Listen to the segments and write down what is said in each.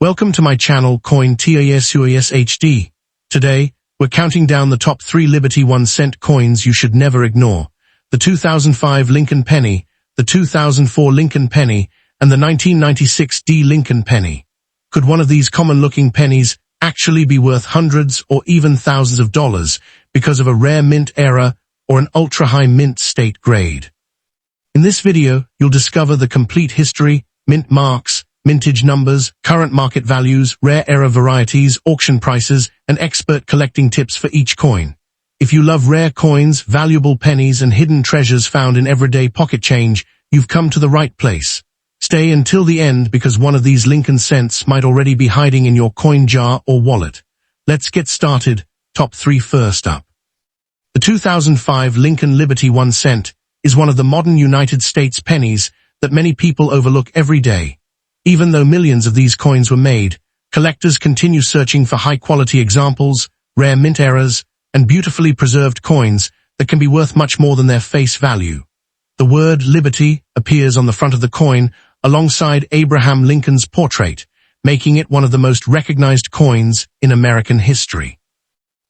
Welcome to my channel Coin TASUAS HD. Today, we're counting down the top 3 Liberty 1-cent coins you should never ignore. The 2005 Lincoln Penny, the 2004 Lincoln Penny, and the 1996 D Lincoln Penny. Could one of these common-looking pennies actually be worth hundreds or even thousands of dollars because of a rare mint error or an ultra-high mint state grade? In this video, you'll discover the complete history, mint marks, mintage numbers, current market values, rare error varieties, auction prices, and expert collecting tips for each coin. If you love rare coins, valuable pennies, and hidden treasures found in everyday pocket change, you've come to the right place. Stay until the end because one of these Lincoln cents might already be hiding in your coin jar or wallet. Let's get started. Top 3 first up. The 2005 Lincoln Liberty 1 cent is one of the modern United States pennies that many people overlook every day. Even though millions of these coins were made, collectors continue searching for high-quality examples, rare mint errors, and beautifully preserved coins that can be worth much more than their face value. The word Liberty appears on the front of the coin alongside Abraham Lincoln's portrait, making it one of the most recognized coins in American history.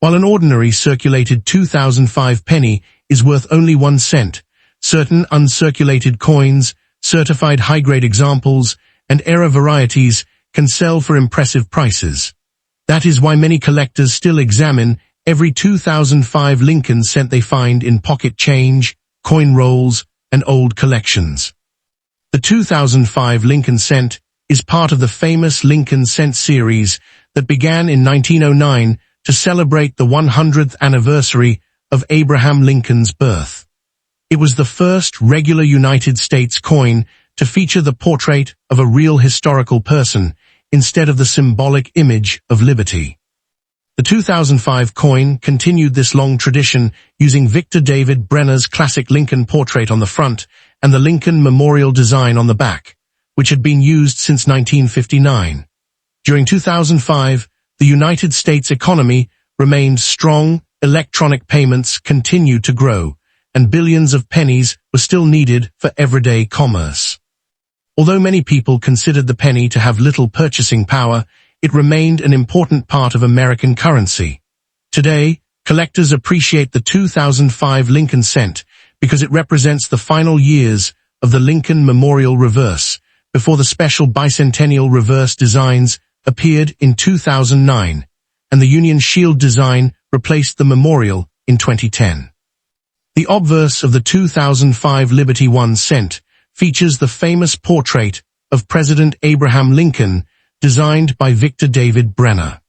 While an ordinary circulated 2005 penny is worth only 1 cent, certain uncirculated coins, certified high-grade examples, and error varieties can sell for impressive prices. That is why many collectors still examine every 2005 Lincoln cent they find in pocket change, coin rolls, and old collections. The 2005 Lincoln cent is part of the famous Lincoln cent series that began in 1909 to celebrate the 100th anniversary of Abraham Lincoln's birth. It was the first regular United States coin to feature the portrait of a real historical person instead of the symbolic image of liberty. The 2005 coin continued this long tradition using Victor David Brenner's classic Lincoln portrait on the front and the Lincoln Memorial design on the back, which had been used since 1959. During 2005, the United States economy remained strong, electronic payments continued to grow, and billions of pennies were still needed for everyday commerce. Although many people considered the penny to have little purchasing power, it remained an important part of American currency. Today, collectors appreciate the 2005 Lincoln cent because it represents the final years of the Lincoln Memorial reverse, before the special bicentennial reverse designs appeared in 2009, and the Union Shield design replaced the memorial in 2010. The obverse of the 2005 Liberty 1 cent features the famous portrait of President Abraham Lincoln, designed by Victor David Brenner.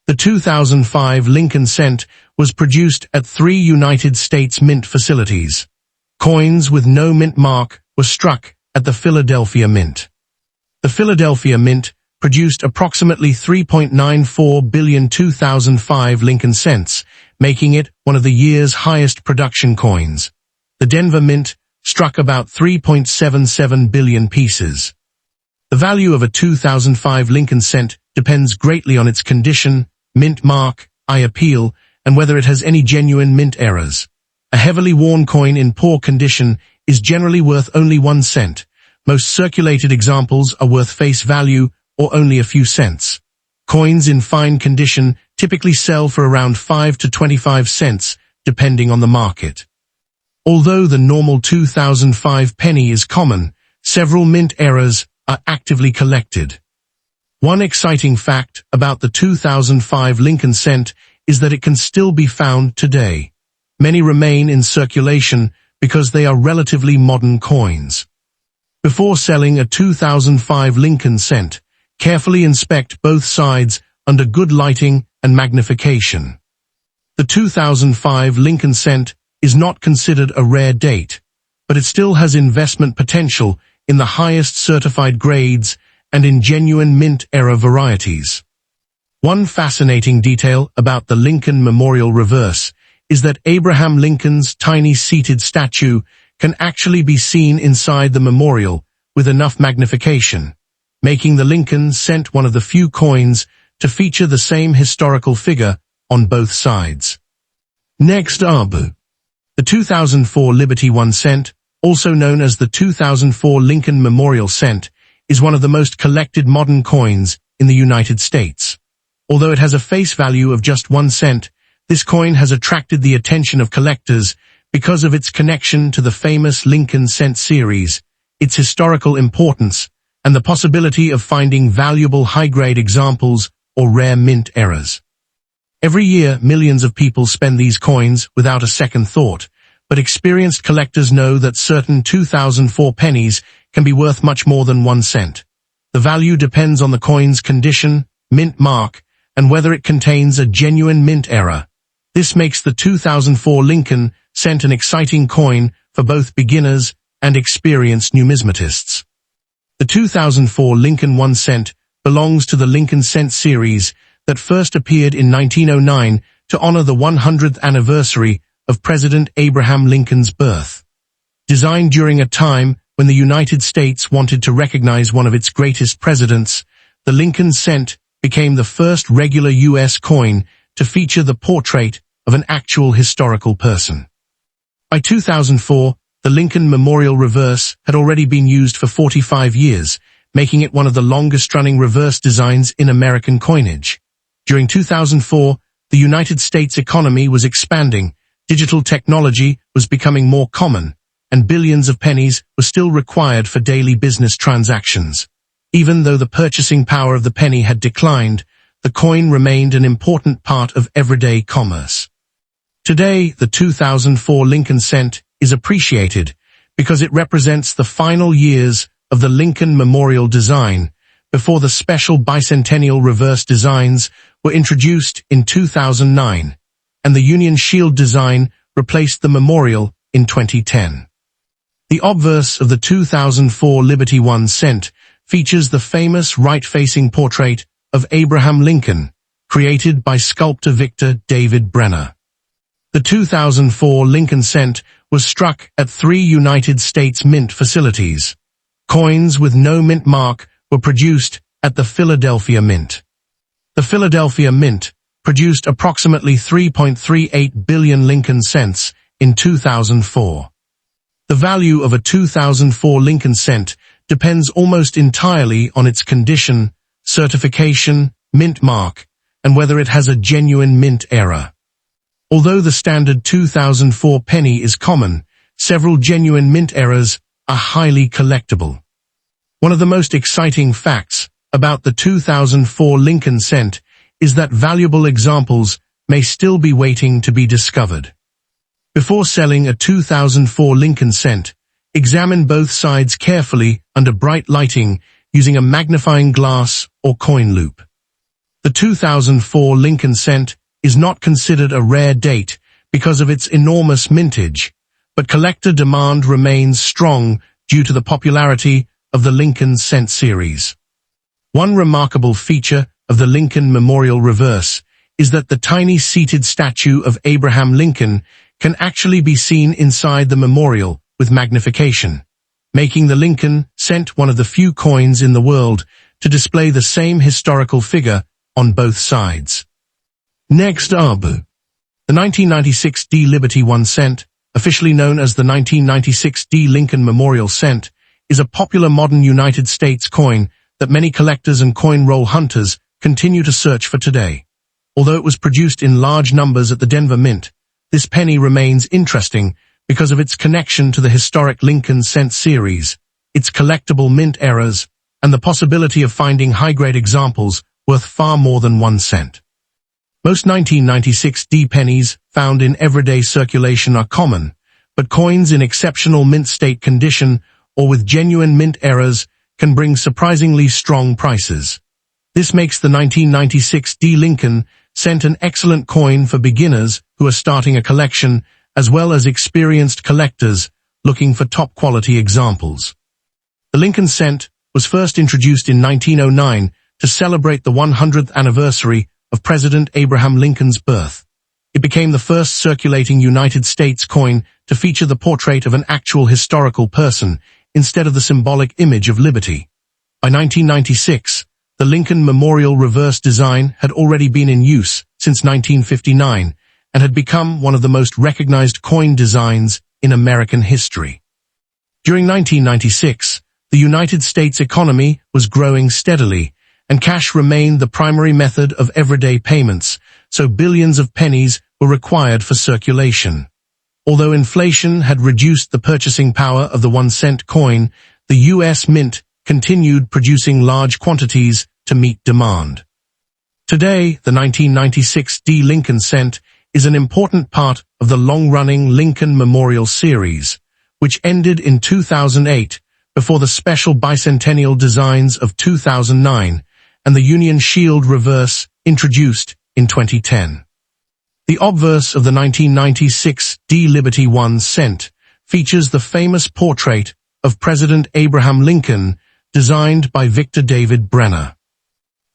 The 2005 Lincoln cent was produced at 3 United States mint facilities. Coins with no mint mark were struck at the Philadelphia Mint. The Philadelphia Mint produced approximately 3.94 billion 2005 Lincoln cents, making it one of the year's highest production coins. The Denver Mint struck about 3.77 billion pieces. The value of a 2005 Lincoln cent depends greatly on its condition, mint mark, eye appeal, and whether it has any genuine mint errors. A heavily worn coin in poor condition is generally worth only 1 cent. Most circulated examples are worth face value or only a few cents. Coins in fine condition typically sell for around 5 to 25 cents, depending on the market. Although the normal 2005 penny is common, several mint errors are actively collected. One exciting fact about the 2005 Lincoln cent is that it can still be found today. Many remain in circulation because they are relatively modern coins. Before selling a 2005 Lincoln cent, carefully inspect both sides under good lighting and magnification. The 2005 Lincoln cent is not considered a rare date, but it still has investment potential in the highest certified grades and in genuine mint error varieties. One fascinating detail about the Lincoln Memorial reverse is that Abraham Lincoln's tiny seated statue can actually be seen inside the memorial with enough magnification, making the Lincoln cent one of the few coins to feature the same historical figure on both sides. Next up, the 2004 Liberty 1 cent, also known as the 2004 Lincoln Memorial cent, is one of the most collected modern coins in the United States. Although it has a face value of just 1 cent, this coin has attracted the attention of collectors because of its connection to the famous Lincoln cent series, its historical importance, and the possibility of finding valuable high-grade examples or rare mint errors. Every year, millions of people spend these coins without a second thought, but experienced collectors know that certain 2004 pennies can be worth much more than 1 cent. The value depends on the coin's condition, mint mark, and whether it contains a genuine mint error. This makes the 2004 Lincoln cent an exciting coin for both beginners and experienced numismatists. The 2004 Lincoln 1 cent belongs to the Lincoln cent series that first appeared in 1909 to honor the 100th anniversary of President Abraham Lincoln's birth. Designed during a time when the United States wanted to recognize one of its greatest presidents, the Lincoln cent became the first regular U.S. coin to feature the portrait of an actual historical person. By 2004, the Lincoln Memorial reverse had already been used for 45 years, making it one of the longest-running reverse designs in American coinage. During 2004, the United States economy was expanding, digital technology was becoming more common, and billions of pennies were still required for daily business transactions. Even though the purchasing power of the penny had declined, the coin remained an important part of everyday commerce. Today, the 2004 Lincoln cent is appreciated because it represents the final years of the Lincoln Memorial design before the special bicentennial reverse designs were introduced in 2009, and the Union Shield design replaced the Memorial in 2010. The obverse of the 2004 Liberty 1 cent features the famous right-facing portrait of Abraham Lincoln, created by sculptor Victor David Brenner. The 2004 Lincoln cent was struck at 3 United States mint facilities. Coins with no mint mark were produced at the Philadelphia Mint. The Philadelphia Mint produced approximately 3.38 billion Lincoln cents in 2004. The value of a 2004 Lincoln cent depends almost entirely on its condition, certification, mint mark, and whether it has a genuine mint error. Although the standard 2004 penny is common, several genuine mint errors are highly collectible. One of the most exciting facts about the 2004 Lincoln cent is that valuable examples may still be waiting to be discovered. Before selling a 2004 Lincoln cent, examine both sides carefully under bright lighting using a magnifying glass or coin loop. The 2004 Lincoln cent is not considered a rare date because of its enormous mintage, but collector demand remains strong due to the popularity of the Lincoln cent series. One remarkable feature of the Lincoln Memorial reverse is that the tiny seated statue of Abraham Lincoln can actually be seen inside the memorial with magnification, making the Lincoln cent one of the few coins in the world to display the same historical figure on both sides. Next up, the 1996 D Liberty 1 cent, officially known as the 1996 D Lincoln Memorial cent, is a popular modern United States coin that many collectors and coin roll hunters continue to search for today. Although it was produced in large numbers at the Denver Mint, this penny remains interesting because of its connection to the historic Lincoln cent series, its collectible mint errors, and the possibility of finding high-grade examples worth far more than 1 cent. Most 1996 D pennies found in everyday circulation are common, but coins in exceptional mint state condition or with genuine mint errors can bring surprisingly strong prices. This makes the 1996 D Lincoln cent an excellent coin for beginners who are starting a collection, as well as experienced collectors looking for top-quality examples. The Lincoln cent was first introduced in 1909 to celebrate the 100th anniversary of President Abraham Lincoln's birth. It became the first circulating United States coin to feature the portrait of an actual historical person instead of the symbolic image of liberty. By 1996, the Lincoln Memorial reverse design had already been in use since 1959 and had become one of the most recognized coin designs in American history. During 1996, the United States economy was growing steadily, and cash remained the primary method of everyday payments, so billions of pennies were required for circulation. Although inflation had reduced the purchasing power of the 1-cent coin, the U.S. Mint continued producing large quantities to meet demand. Today, the 1996 D. Lincoln cent is an important part of the long-running Lincoln Memorial Series, which ended in 2008 before the special bicentennial designs of 2009 and the Union Shield reverse introduced in 2010. The obverse of the 1996 D. Liberty 1 cent features the famous portrait of President Abraham Lincoln designed by Victor David Brenner.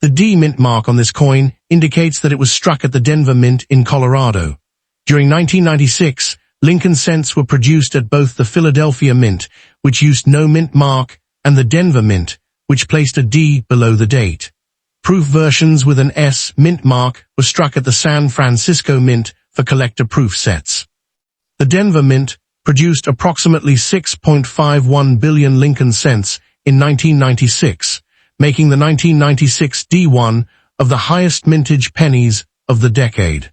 The D mint mark on this coin indicates that it was struck at the Denver Mint in Colorado. During 1996, Lincoln cents were produced at both the Philadelphia Mint, which used no mint mark, and the Denver Mint, which placed a D below the date. Proof versions with an S mint mark were struck at the San Francisco Mint for collector proof sets. The Denver Mint produced approximately 6.51 billion Lincoln cents in 1996, making the 1996 D one of the highest mintage pennies of the decade.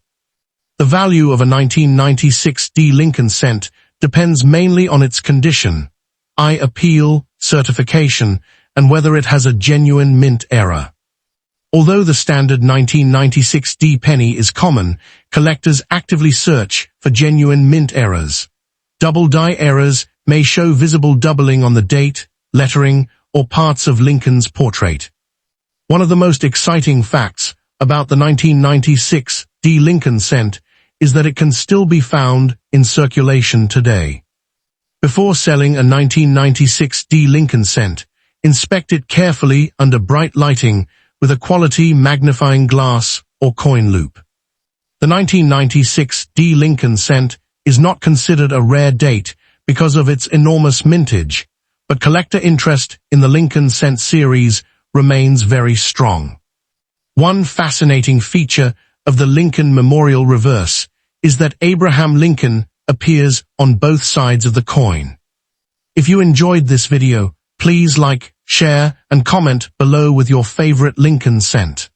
The value of a 1996 D. Lincoln cent depends mainly on its condition, appeal, certification, and whether it has a genuine mint error. Although the standard 1996 D penny is common, collectors actively search for genuine mint errors. Double die errors may show visible doubling on the date, lettering, or parts of Lincoln's portrait. One of the most exciting facts about the 1996 D. Lincoln cent is that it can still be found in circulation today. Before selling a 1996 D. Lincoln cent, inspect it carefully under bright lighting with a quality magnifying glass or coin loop. The 1996 D. Lincoln cent is not considered a rare date because of its enormous mintage, but collector interest in the Lincoln cent series remains very strong. One fascinating feature of the Lincoln Memorial reverse is that Abraham Lincoln appears on both sides of the coin. If you enjoyed this video, please like, share, and comment below with your favorite Lincoln cent.